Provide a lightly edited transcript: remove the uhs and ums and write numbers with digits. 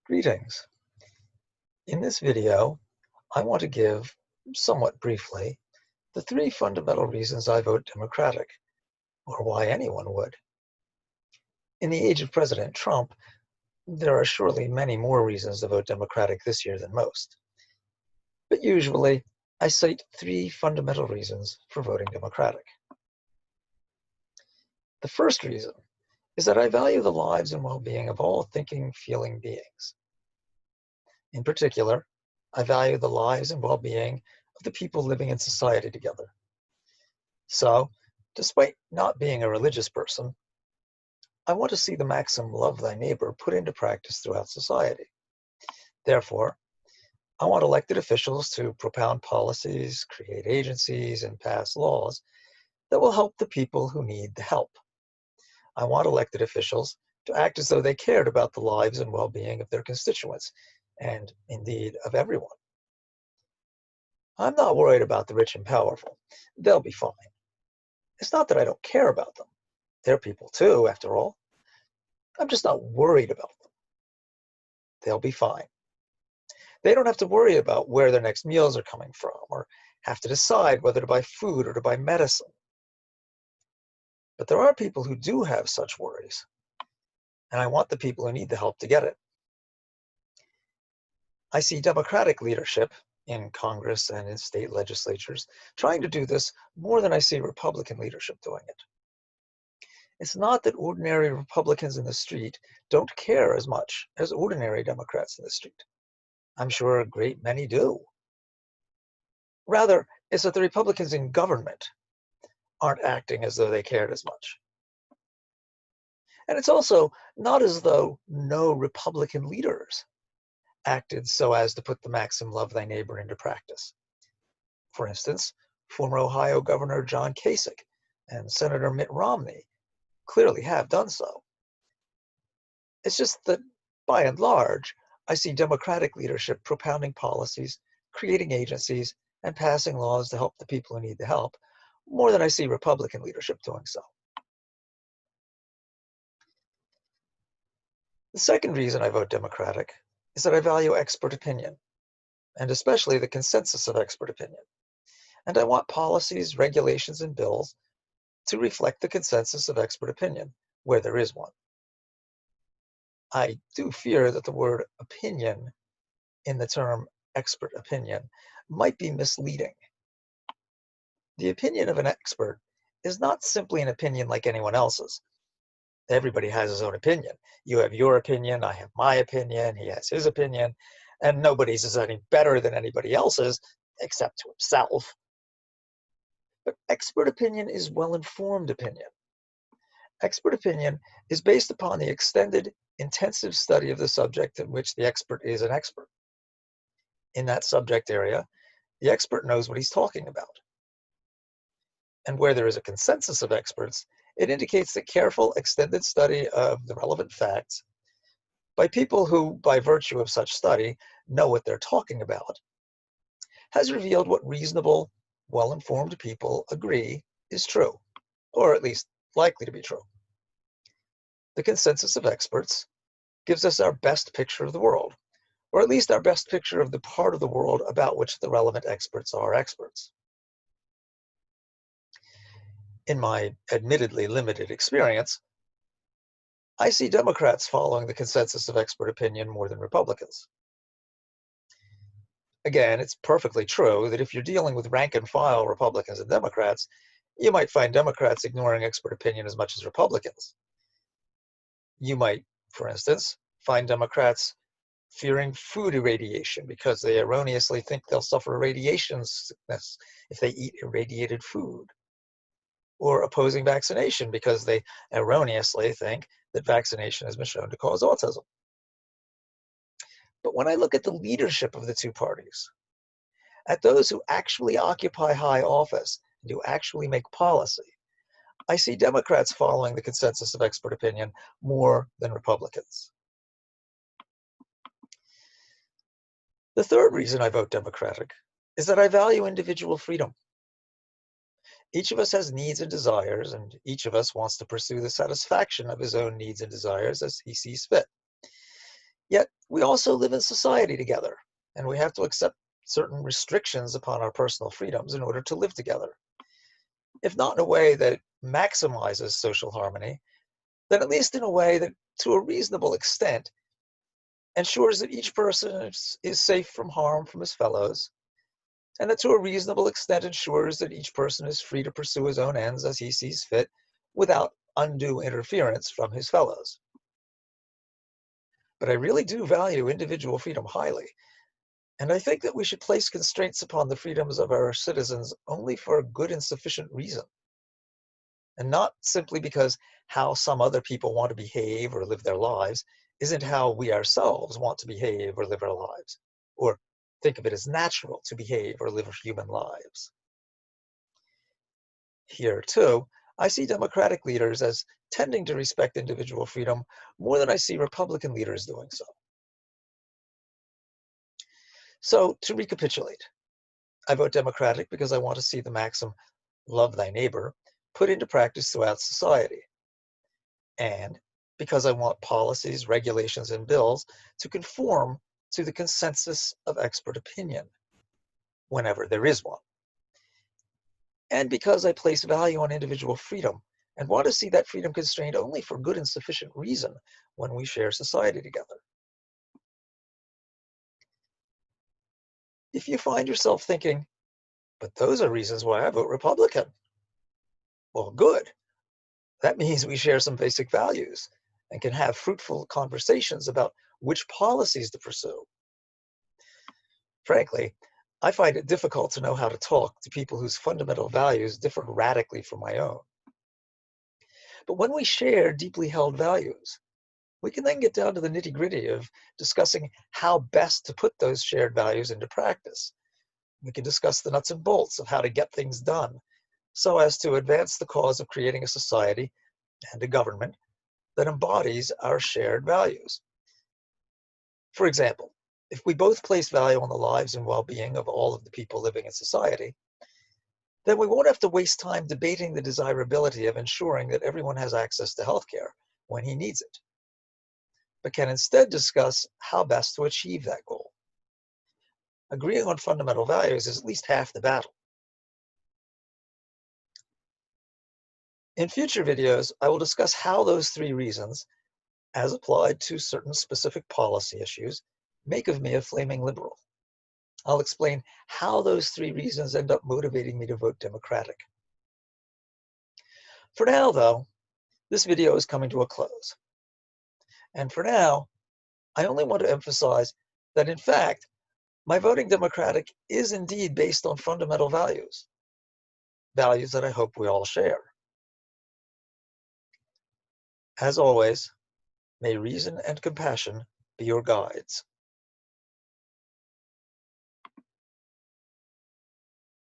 Greetings. In this video, I want to give, somewhat briefly, the three fundamental reasons I vote Democratic, or why anyone would. In the age of President Trump, there are surely many more reasons to vote Democratic this year than most. But usually, I cite three fundamental reasons for voting Democratic. The first reason is that I value the lives and well-being of all thinking, feeling beings. In particular, I value the lives and well-being of the people living in society together. So, despite not being a religious person, I want to see the maxim love thy neighbor put into practice throughout society. Therefore, I want elected officials to propound policies, create agencies, and pass laws that will help the people who need the help. I want elected officials to act as though they cared about the lives and well-being of their constituents, and indeed of everyone. I'm not worried about the rich and powerful. They'll be fine. It's not that I don't care about them. They're people too, after all. I'm just not worried about them. They'll be fine. They don't have to worry about where their next meals are coming from, or have to decide whether to buy food or to buy medicine. But there are people who do have such worries, and I want the people who need the help to get it. I see Democratic leadership in Congress and in state legislatures trying to do this more than I see Republican leadership doing it. It's not that ordinary Republicans in the street don't care as much as ordinary Democrats in the street. I'm sure a great many do. Rather, it's that the Republicans in government aren't acting as though they cared as much. And it's also not as though no Republican leaders acted so as to put the maxim love thy neighbor into practice. For instance, former Ohio Governor John Kasich and Senator Mitt Romney clearly have done so. It's just that, by and large, I see Democratic leadership propounding policies, creating agencies, and passing laws to help the people who need the help, more than I see Republican leadership doing so. The second reason I vote Democratic is that I value expert opinion, and especially the consensus of expert opinion. And I want policies, regulations, and bills to reflect the consensus of expert opinion, where there is one. I do fear that the word opinion in the term expert opinion might be misleading. The opinion of an expert is not simply an opinion like anyone else's. Everybody has his own opinion. You have your opinion, I have my opinion, he has his opinion, and nobody's is any better than anybody else's except to himself. But expert opinion is well-informed opinion. Expert opinion is based upon the extended, intensive study of the subject in which the expert is an expert. In that subject area, the expert knows what he's talking about. And where there is a consensus of experts, it indicates that careful, extended study of the relevant facts by people who, by virtue of such study, know what they're talking about, has revealed what reasonable, well-informed people agree is true, or at least likely to be true. The consensus of experts gives us our best picture of the world, or at least our best picture of the part of the world about which the relevant experts are experts. In my admittedly limited experience, I see Democrats following the consensus of expert opinion more than Republicans. Again, it's perfectly true that if you're dealing with rank and file Republicans and Democrats, you might find Democrats ignoring expert opinion as much as Republicans. You might, for instance, find Democrats fearing food irradiation because they erroneously think they'll suffer radiation sickness if they eat irradiated food, or opposing vaccination because they erroneously think that vaccination has been shown to cause autism. But when I look at the leadership of the two parties, at those who actually occupy high office and who actually make policy, I see Democrats following the consensus of expert opinion more than Republicans. The third reason I vote Democratic is that I value individual freedom. Each of us has needs and desires, and each of us wants to pursue the satisfaction of his own needs and desires as he sees fit. Yet, We also live in society together, and we have to accept certain restrictions upon our personal freedoms in order to live together. If not in a way that maximizes social harmony, then at least in a way that, to a reasonable extent, ensures that each person is safe from harm from his fellows, and that to a reasonable extent ensures that each person is free to pursue his own ends as he sees fit without undue interference from his fellows. But I really do value individual freedom highly, and I think that we should place constraints upon the freedoms of our citizens only for a good and sufficient reason, and not simply because how some other people want to behave or live their lives isn't how we ourselves want to behave or live our lives, or think of it as natural to behave or live human lives. Here, too, I see Democratic leaders as tending to respect individual freedom more than I see Republican leaders doing so. So, to recapitulate, I vote Democratic because I want to see the maxim, love thy neighbor, put into practice throughout society, and because I want policies, regulations, and bills to conform to the consensus of expert opinion, whenever there is one, and because I place value on individual freedom and want to see that freedom constrained only for good and sufficient reason when we share society together. If you find yourself thinking, but those are reasons why I vote Republican, well, good. That means we share some basic values and can have fruitful conversations about which policies to pursue. Frankly, I find it difficult to know how to talk to people whose fundamental values differ radically from my own. But when we share deeply held values, we can then get down to the nitty-gritty of discussing how best to put those shared values into practice. We can discuss the nuts and bolts of how to get things done so as to advance the cause of creating a society and a government that embodies our shared values. For example, if we both place value on the lives and well-being of all of the people living in society, then we won't have to waste time debating the desirability of ensuring that everyone has access to healthcare when he needs it, but can instead discuss how best to achieve that goal. Agreeing on fundamental values is at least half the battle. In future videos, I will discuss how those three reasons, as applied to certain specific policy issues, make of me a flaming liberal. I'll explain how those three reasons end up motivating me to vote Democratic. For now, though, this video is coming to a close. And for now, I only want to emphasize that, in fact, my voting Democratic is indeed based on fundamental values, values that I hope we all share. As always, may reason and compassion be your guides.